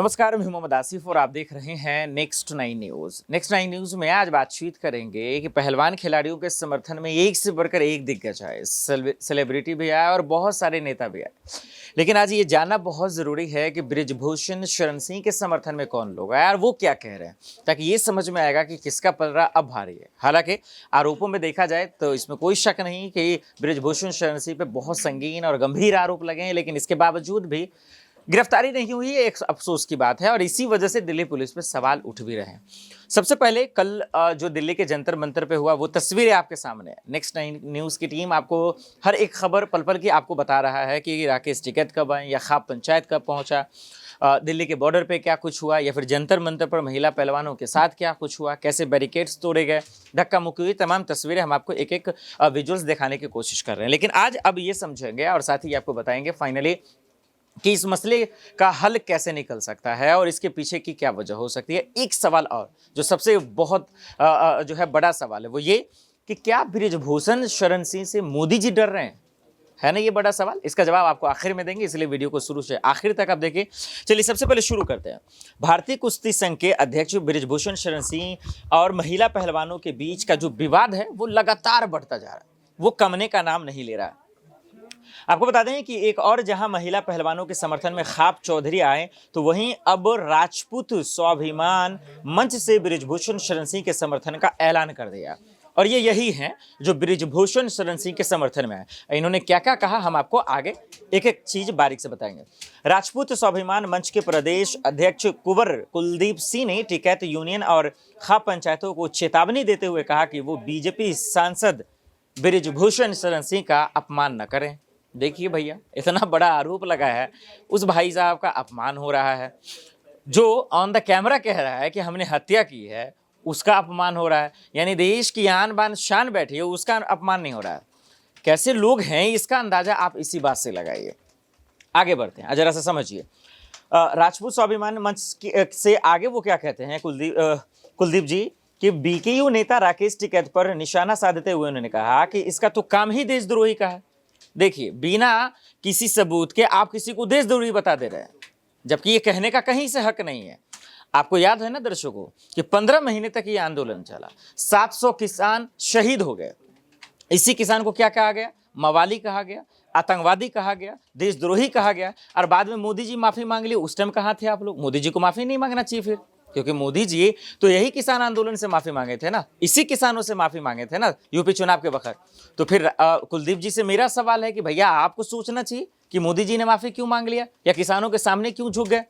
नमस्कार, मैं मोहम्मद आसिफ और आप देख रहे हैं next nine news. Next nine news में आज बातचीत करेंगे कि पहलवान खिलाड़ियों के समर्थन में एक से बढ़कर एक दिग्गज आए, सेलिब्रिटी भी आए और बहुत सारे नेता भी आए। लेकिन आज ये जानना बहुत ज़रूरी है कि बृजभूषण शरण सिंह के समर्थन में कौन लोग आए और वो क्या कह रहे हैं, ताकि ये समझ में आएगा कि किसका पलड़ा अब भारी है। हालांकि आरोपों में देखा जाए तो इसमें कोई शक नहीं कि बृजभूषण शरण सिंह पे बहुत संगीन और गंभीर आरोप लगे हैं, लेकिन इसके बावजूद भी गिरफ्तारी नहीं हुई है, एक अफसोस की बात है और इसी वजह से दिल्ली पुलिस पे सवाल उठ भी रहे हैं। सबसे पहले कल जो दिल्ली के जंतर मंतर पे हुआ वो तस्वीरें आपके सामने है। नेक्स्ट नाइन न्यूज़ की टीम आपको हर एक खबर पल पल की आपको बता रहा है कि राकेश टिकैत कब आए या खाप पंचायत कब पहुंचा, दिल्ली के बॉर्डर पे क्या कुछ हुआ या फिर जंतर मंतर पर महिला पहलवानों के साथ क्या कुछ हुआ, कैसे बैरिकेड्स तोड़े गए, धक्का मुक्की हुई, तमाम तस्वीरें हम आपको एक एक विजुअल्स दिखाने की कोशिश कर रहे हैं। लेकिन आज अब ये समझेंगे और साथ ही आपको बताएंगे फाइनली कि इस मसले का हल कैसे निकल सकता है और इसके पीछे की क्या वजह हो सकती है। एक सवाल और जो सबसे बहुत जो है बड़ा सवाल है वो ये कि क्या बृजभूषण शरण सिंह से मोदी जी डर रहे हैं, है ना ये बड़ा सवाल। इसका जवाब आपको आखिर में देंगे, इसलिए वीडियो को शुरू से आखिर तक आप देखिए। चलिए सबसे पहले शुरू करते हैं। भारतीय कुश्ती संघ के अध्यक्ष बृजभूषण शरण सिंह और महिला पहलवानों के बीच का जो विवाद है वो लगातार बढ़ता जा रहा है, वो कमने का नाम नहीं ले रहा। आपको बता दें कि एक और जहां महिला पहलवानों के समर्थन में खाप चौधरी आए, तो वहीं अब राजपूत स्वाभिमान मंच से बृजभूषण शरण सिंह के समर्थन का ऐलान कर दिया। और ये यही हैं जो बृजभूषण शरण सिंह के समर्थन में है। इन्होंने क्या क्या कहा हम आपको आगे एक एक चीज बारीक से बताएंगे। राजपूत स्वाभिमान मंच के प्रदेश अध्यक्ष कुंवर कुलदीप सिंह ने टिकैत यूनियन और खाप पंचायतों को चेतावनी देते हुए कहा कि वो बीजेपी सांसद बृजभूषण शरण सिंह का अपमान न करें। देखिए भैया, इतना बड़ा आरोप लगा है, उस भाई साहब का अपमान हो रहा है। जो ऑन द कैमरा कह रहा है कि हमने हत्या की है उसका अपमान हो रहा है, यानी देश की आन बान शान बैठी है उसका अपमान नहीं हो रहा है। कैसे लोग हैं इसका अंदाजा आप इसी बात से लगाइए। आगे बढ़ते हैं, जरा सा समझिए। राजपूत स्वाभिमान मंच से आगे वो क्या कहते हैं कुलदीप जी कि बीकेयू नेता राकेश टिकैत पर निशाना साधते हुए उन्होंने कहा कि इसका तो काम ही देशद्रोही का है। देखिए, बिना किसी सबूत के आप किसी को देशद्रोही बता दे रहे हैं, जबकि ये कहने का कहीं से हक नहीं है। आपको याद है ना दर्शकों कि 15 महीने तक ये आंदोलन चला, 700 किसान शहीद हो गए। इसी किसान को क्या कहा गया? मवाली कहा गया, आतंकवादी कहा गया, देशद्रोही कहा गया। और बाद में मोदी जी माफी मांग ली। उस टाइम कहाँ थे आप लोग? मोदी जी को माफी नहीं मांगना चाहिए फिर, क्योंकि मोदी जी तो यही किसान आंदोलन से माफी मांगे थे ना, इसी किसानों से माफी मांगे थे ना यूपी चुनाव के वक्त। तो फिर कुलदीप जी से मेरा सवाल है कि भैया आपको सोचना चाहिए कि मोदी जी ने माफी क्यों मांग लिया या किसानों के सामने क्यों झुक गए।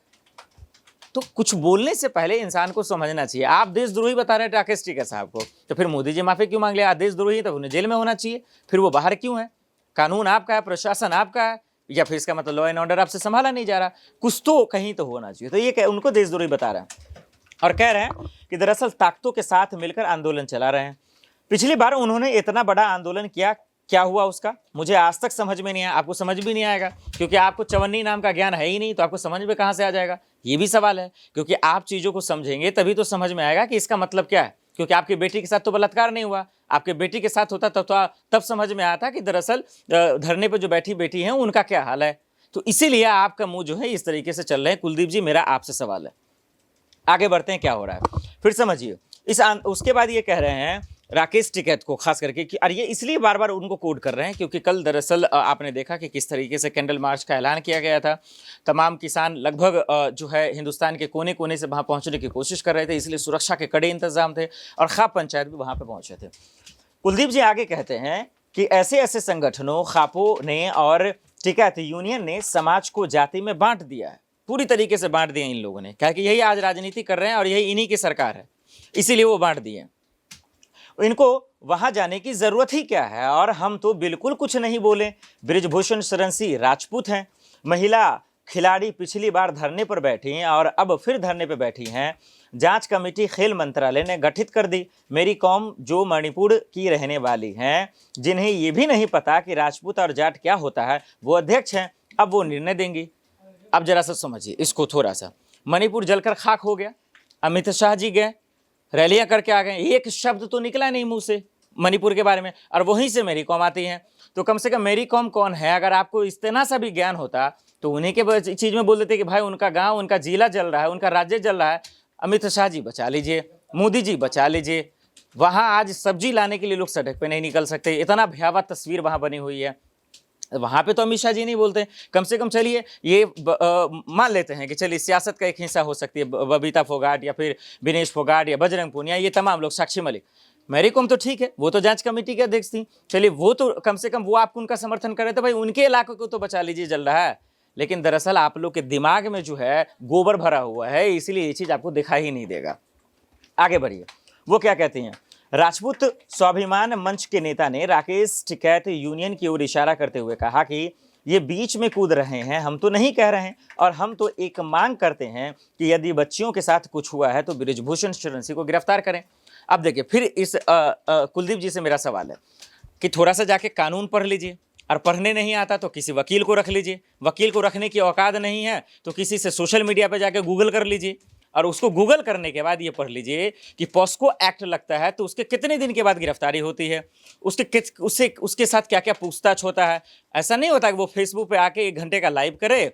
तो कुछ बोलने से पहले इंसान को समझना चाहिए। आप देशद्रोही बता रहे हैं राकेश टिकैत साहब को, तो फिर मोदी जी माफी क्यों मांग लिया? देशद्रोही तो उन्हें जेल में होना चाहिए, फिर वो बाहर क्यों है? कानून आपका है, प्रशासन आपका है, या फिर इसका मतलब लॉ एंड ऑर्डर आपसे संभाला नहीं जा रहा? कुछ तो कहीं तो होना चाहिए। तो ये उनको देशद्रोही बता रहे हैं और कह रहे हैं कि दरअसल ताकतों के साथ मिलकर आंदोलन चला रहे हैं। पिछली बार उन्होंने इतना बड़ा आंदोलन किया, क्या हुआ उसका मुझे आज तक समझ में नहीं आया। आपको समझ भी नहीं आएगा क्योंकि आपको चवन्नी नाम का ज्ञान है ही नहीं, तो आपको समझ में कहां से आ जाएगा? ये भी सवाल है, क्योंकि आप चीजों को समझेंगे तभी तो समझ में आएगा कि इसका मतलब क्या है। क्योंकि आपकी बेटी के साथ तो बलात्कार नहीं हुआ, आपके बेटी के साथ होता तब समझ में आता कि दरअसल धरने पर जो बैठी बेटी है उनका क्या हाल है। तो इसीलिए आपका मुंह जो है इस तरीके से चल रहे हैं। कुलदीप जी, मेरा आपसे सवाल है, आगे बढ़ते हैं, क्या हो रहा है फिर समझिए। उसके बाद ये कह रहे हैं राकेश टिकैत को खास करके कि और ये इसलिए बार बार उनको कोड कर रहे हैं क्योंकि कल दरअसल आपने देखा कि किस तरीके से कैंडल मार्च का ऐलान किया गया था। तमाम किसान लगभग जो है हिंदुस्तान के कोने कोने से वहां पहुंचने की कोशिश कर रहे थे, इसलिए सुरक्षा के कड़े इंतजाम थे और खाप पंचायत भी वहां पर पहुंचे थे। कुलदीप जी आगे कहते हैं कि ऐसे ऐसे संगठनों, खापों ने और टिकैत यूनियन ने समाज को जाति में बांट दिया है, पूरी तरीके से बांट दिया इन लोगों ने, क्या कि यही आज राजनीति कर रहे हैं और यही इन्हीं की सरकार है, इसीलिए वो बांट दिए। इनको वहां जाने की जरूरत ही क्या है? और हम तो बिल्कुल कुछ नहीं बोले। बृजभूषण शरण सिंह राजपूत हैं, महिला खिलाड़ी पिछली बार धरने पर बैठी हैं और अब फिर धरने पर बैठी हैं। जांच कमेटी खेल मंत्रालय ने गठित कर दी। मेरी कौम जो मणिपुर की रहने वाली हैं, जिन्हें ये भी नहीं पता कि राजपूत और जाट क्या होता है, वो अध्यक्ष हैं, अब वो निर्णय देंगी। अब जरा सा समझिए इसको थोड़ा सा। मणिपुर जलकर खाक हो गया, अमित शाह जी गए, रैलियां करके आ गए, एक शब्द तो निकला नहीं मुंह से मणिपुर के बारे में, और वहीं से मेरी कॉम आती है। तो कम से कम मेरी कॉम कौन है, अगर आपको इतना सा भी ज्ञान होता तो उन्हीं के चीज़ में बोल देते कि भाई उनका गांव, उनका जिला जल रहा है, उनका राज्य जल रहा है, अमित शाह जी बचा लीजिए, मोदी जी बचा लीजिए। वहाँ आज सब्जी लाने के लिए लोग सड़क पे नहीं निकल सकते, इतना भयावह तस्वीर वहाँ बनी हुई है। वहाँ पे तो अमित शाह जी नहीं बोलते। कम से कम चलिए ये मान लेते हैं कि चलिए सियासत का एक हिस्सा हो सकती है बबीता फोगाट या फिर विनेश फोगाट या बजरंग पूनिया, ये तमाम लोग, साक्षी मलिक, मैरी कॉम तो ठीक है, वो तो जांच कमेटी के अध्यक्ष थी, चलिए वो तो कम से कम वो आपको उनका समर्थन करे तो भाई उनके इलाके को तो बचा लीजिए, जल रहा है। लेकिन दरअसल आप लोग के दिमाग में जो है गोबर भरा हुआ है, इसलिए ये चीज़ आपको दिखाई ही नहीं देगा। आगे बढ़िए, वो क्या कहती हैं। राजपूत स्वाभिमान मंच के नेता ने राकेश टिकैत यूनियन की ओर इशारा करते हुए कहा कि ये बीच में कूद रहे हैं, हम तो नहीं कह रहे हैं, और हम तो एक मांग करते हैं कि यदि बच्चियों के साथ कुछ हुआ है तो बृजभूषण शरण सिंह को गिरफ्तार करें। अब देखिए, फिर इस कुलदीप जी से मेरा सवाल है कि थोड़ा सा जाके कानून पढ़ लीजिए, और पढ़ने नहीं आता तो किसी वकील को रख लीजिए, वकील को रखने की औकात नहीं है तो किसी से सोशल मीडिया पे जाके गूगल कर लीजिए, और उसको गूगल करने के बाद ये पढ़ लीजिए कि पॉस्को एक्ट लगता है तो उसके कितने दिन के बाद गिरफ्तारी होती है, उसके साथ क्या क्या पूछताछ होता है। ऐसा नहीं होता कि वो फेसबुक पे आके 1 घंटे का लाइव करे,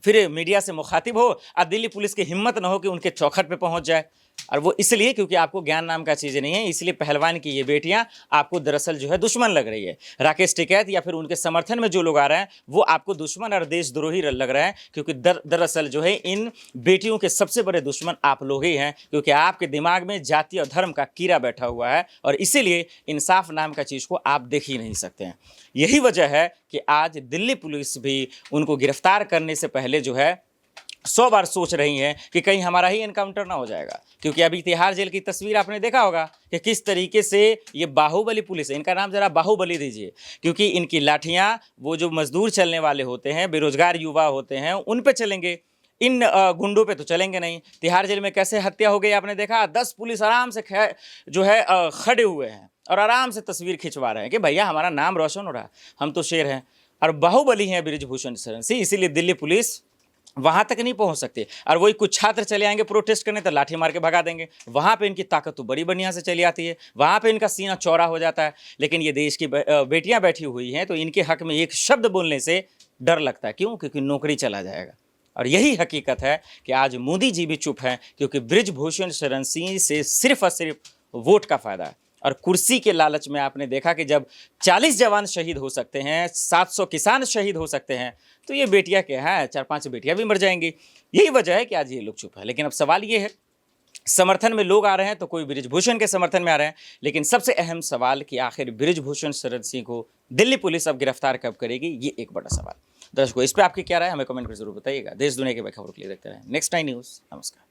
फिर मीडिया से मुखातिब हो और दिल्ली पुलिस की हिम्मत ना हो कि उनके चौखट पे पहुंच जाए। और वो इसलिए क्योंकि आपको ज्ञान नाम का चीज़ नहीं है, इसलिए पहलवान की ये बेटियां आपको दरअसल जो है दुश्मन लग रही है। राकेश टिकैत या फिर उनके समर्थन में जो लोग आ रहे हैं वो आपको दुश्मन और देशद्रोही लग रहे हैं, क्योंकि दरअसल जो है इन बेटियों के सबसे बड़े दुश्मन आप लोग ही हैं, क्योंकि आपके दिमाग में जाति और धर्म का कीड़ा बैठा हुआ है, और इसीलिए इंसाफ नाम का चीज़ को आप देख ही नहीं सकते हैं। यही वजह है कि आज दिल्ली पुलिस भी उनको गिरफ्तार करने से पहले जो है 100 बार सोच रही हैं कि कहीं हमारा ही एनकाउंटर ना हो जाएगा। क्योंकि अभी तिहाड़ जेल की तस्वीर आपने देखा होगा कि किस तरीके से ये बाहुबली पुलिस है, इनका नाम जरा बाहुबली दीजिए, क्योंकि इनकी लाठियां वो जो मजदूर चलने वाले होते हैं, बेरोजगार युवा होते हैं, उन पे चलेंगे, इन गुंडों पे तो चलेंगे नहीं। तिहाड़ जेल में कैसे हत्या हो गई आपने देखा, 10 पुलिस आराम से जो है खड़े हुए हैं और आराम से तस्वीर खिंचवा रहे हैं कि भैया हमारा नाम रोशन हो रहा है, हम तो शेर हैं। और बाहुबली हैं बृजभूषण शरण सिंह, इसीलिए दिल्ली पुलिस वहां तक नहीं पहुंच सकते। और वही कुछ छात्र चले आएंगे प्रोटेस्ट करने तो लाठी मार के भगा देंगे। वहां पे इनकी ताकत तो बड़ी बढ़िया से चली आती है, वहां पे इनका सीना चौड़ा हो जाता है। लेकिन ये देश की बेटियां बैठी हुई हैं तो इनके हक में एक शब्द बोलने से डर लगता है। क्यों? क्योंकि नौकरी चला जाएगा। और यही हकीकत है कि आज मोदी जी भी चुप हैं, क्योंकि बृजभूषण शरण सिंह से सिर्फ और सिर्फ वोट का फायदा है। और कुर्सी के लालच में आपने देखा कि जब 40 जवान शहीद हो सकते हैं, 700 किसान शहीद हो सकते हैं, तो ये बेटियां क्या है, 4-5 बेटियां भी मर जाएंगी। यही वजह है कि आज ये लोग चुप है। लेकिन अब सवाल ये है, समर्थन में लोग आ रहे हैं तो कोई बृजभूषण के समर्थन में आ रहे हैं, लेकिन सबसे अहम सवाल कि आखिर बृजभूषण शरण सिंह को दिल्ली पुलिस अब गिरफ्तार कब करेगी, ये एक बड़ा सवाल। दर्शकों, इस पर आपकी क्या राय, हमें कमेंट कर जरूर बताइएगा। देश दुनिया की खबरों के लिए देखते रहें नेक्स्ट 9 न्यूज़। नमस्कार।